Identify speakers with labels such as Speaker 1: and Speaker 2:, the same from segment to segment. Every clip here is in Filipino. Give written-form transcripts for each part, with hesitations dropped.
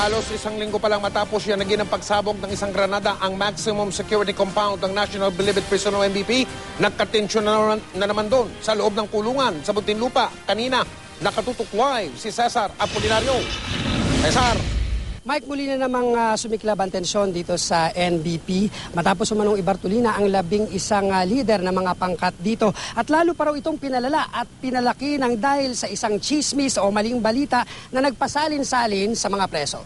Speaker 1: Halos isang linggo pa lang matapos yan naging ang pagsabog ng isang granada ang maximum security compound ng National Bilibid Prison o NBP. Nagkatensyon na naman doon sa loob ng kulungan sa Muntinlupa. Kanina, nakatutok live si Cesar Apolinario. Cesar.
Speaker 2: Mike, muli na namang sumiklab ang tensyon dito sa NBP matapos umanong ibartulina ang 11 lider ng mga pangkat dito. At lalo pa raw itong pinalala at pinalaki ng dahil sa isang chismis o maling balita na nagpasalin-salin sa mga preso.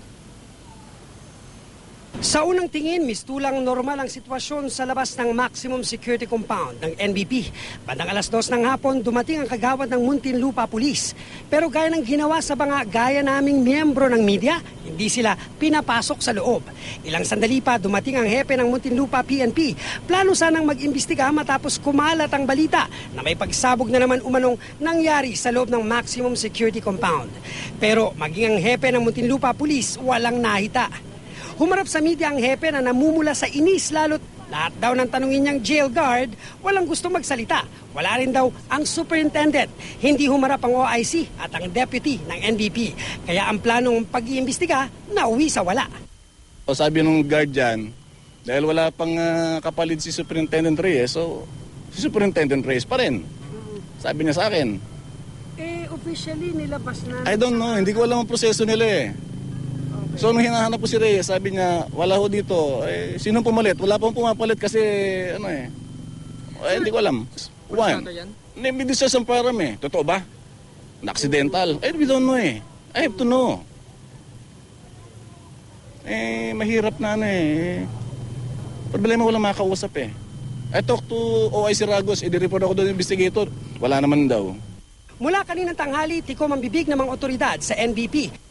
Speaker 2: Sa unang tingin, mistulang normal ang sitwasyon sa labas ng maximum security compound ng NBP. Bandang alas 2 ng hapon, dumating ang kagawad ng Muntinlupa Police. Pero gaya ng ginawa sa mga gaya naming miyembro ng media, hindi sila pinapasok sa loob. Ilang sandali pa, dumating ang hepe ng Muntinlupa PNP. Plano sanang mag-imbestiga matapos kumalat ang balita na may pagsabog na naman umanong nangyari sa loob ng maximum security compound. Pero maging ang hepe ng Muntinlupa Police, walang nahita. Humarap sa media ang hepe na namumula sa inis lalo't lahat daw ng tanungin niyang jail guard, walang gusto magsalita. Wala rin daw ang superintendent. Hindi humarap ang OIC at ang deputy ng NBP. Kaya ang planong pag-iimbestiga, nauwi sa wala.
Speaker 3: O sabi ng guard dyan, dahil wala pang kapalid si Superintendent Reyes, so si Superintendent Reyes pa rin. Sabi niya sa akin.
Speaker 2: Officially nilabas na...
Speaker 3: I don't know, hindi ko alam ang proseso nila eh. So nung hinahanap po si Reyes, sabi niya, wala ho dito. Sinong pumalit? Wala pang pumapalit kasi hindi ko alam. One, may decision para me. Totoo ba? Na-accidental? We don't know eh. I have to know. Mahirap na Problema walang makausap eh. I talk to OIC Ragos, i-report ako doon investigator. Wala naman daw.
Speaker 2: Mula kaninang tanghali, tikom ang bibig ng mga otoridad sa NBP.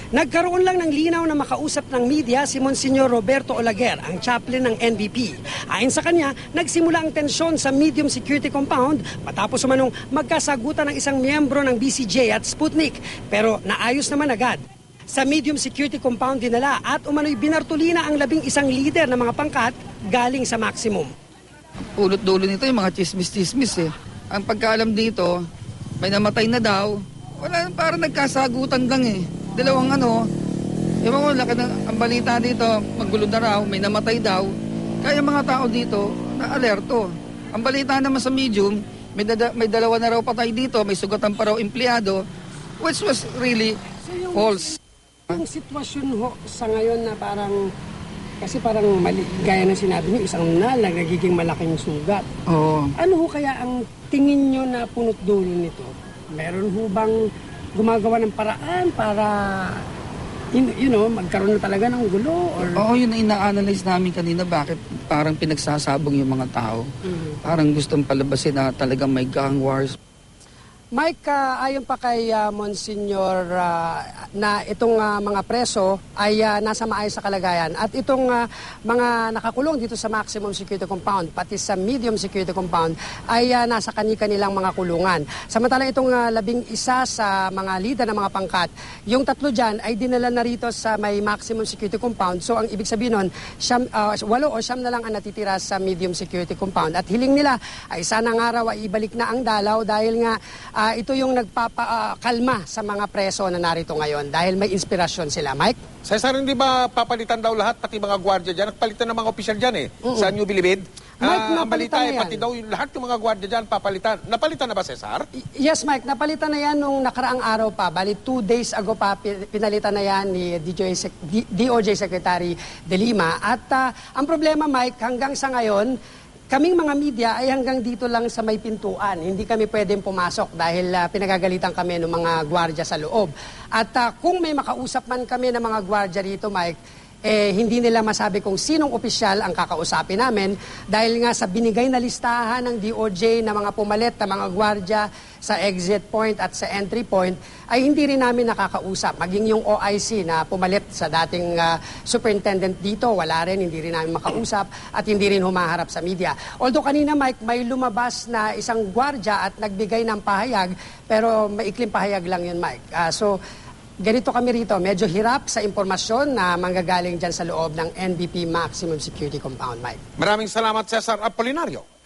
Speaker 2: Nagkaroon lang ng linaw na makausap ng media si Monsignor Roberto Olaguer, ang chaplain ng NBP. Ayon sa kanya, nagsimula ang tensyon sa medium security compound matapos umanong magkasagutan ng isang miyembro ng BCJ at Sputnik. Pero naayos naman agad. Sa medium security compound dinala at umano'y binartulina ang 11 lider ng mga pangkat galing sa maximum.
Speaker 4: Ulot-dulo nito yung mga chismis-chismis eh. Ang pagkaalam dito, may namatay na daw. Wala, parang nagkasagutan lang eh. Dalawang ewan ko, laki ng ang balita dito, maggulo na raw, may namatay daw. Kaya mga tao dito, na-alerto. Ang balita naman sa medium, may dalawa na raw patay dito, may sugatan pa raw empleyado, which was really false.
Speaker 2: Yung sitwasyon ho sa ngayon na parang, kasi parang mali, gaya na sinabi niyo, isang nagiging malaking sugat.
Speaker 4: Oo.
Speaker 2: Ano ho kaya ang tingin niyo na punot dulo nito? Meron ho bang gumagawa ng paraan para magkaroon na talaga ng gulo?
Speaker 4: Oo, yun na ina-analyze namin kanina, bakit parang pinagsasabong yung mga tao. Parang gustong palabasin na talagang may gang wars.
Speaker 2: Mike, ayon pa kay Monsignor na itong mga preso ay nasa maayos sa kalagayan at itong mga nakakulong dito sa maximum security compound pati sa medium security compound ay nasa kani-kanilang mga kulungan. Samantalang itong 11 sa mga leader ng mga pangkat, yung 3 dyan ay dinala na rito sa may maximum security compound. So ang ibig sabihin nun, 8 o 9 na lang ang natitira sa medium security compound. At hiling nila ay sanang araw ay ibalik na ang dalaw dahil nga ito yung nagpapakalma sa mga preso na narito ngayon dahil may inspirasyon sila. Mike?
Speaker 1: Cesar, hindi ba papalitan daw lahat, pati mga gwardiya dyan? Nagpalitan ng mga opisyal dyan sa New Bilibid.
Speaker 2: Mike,
Speaker 1: Ang balita
Speaker 2: napalitan na yan.
Speaker 1: pati daw lahat yung mga gwardiya dyan papalitan. Napalitan na ba, Cesar?
Speaker 2: Yes, Mike. Napalitan na yan nung nakaraang araw pa. Bali, 2 days ago pa, pinalitan na yan ni DOJ Secretary De Lima. At ang problema, Mike, hanggang sa ngayon, kaming mga media ay hanggang dito lang sa may pintuan. Hindi kami pwedeng pumasok dahil pinagagalitan kami ng mga gwardiya sa loob. At kung may makausap man kami ng mga gwardiya rito, Mike, hindi nila masabi kung sinong opisyal ang kakausapin namin dahil nga sa binigay na listahan ng DOJ na mga pumalit na mga gwardiya sa exit point at sa entry point ay hindi rin namin nakakausap. Maging yung OIC na pumalit sa dating superintendent dito, wala rin, hindi rin namin makausap at hindi rin humaharap sa media. Although kanina, Mike, may lumabas na isang gwardiya at nagbigay ng pahayag pero maikling pahayag lang yun, Mike. Ganito kami rito, medyo hirap sa impormasyon na manggagaling dyan sa loob ng NBP Maximum Security Compound, Mike.
Speaker 1: Maraming salamat, Cesar Apolinario.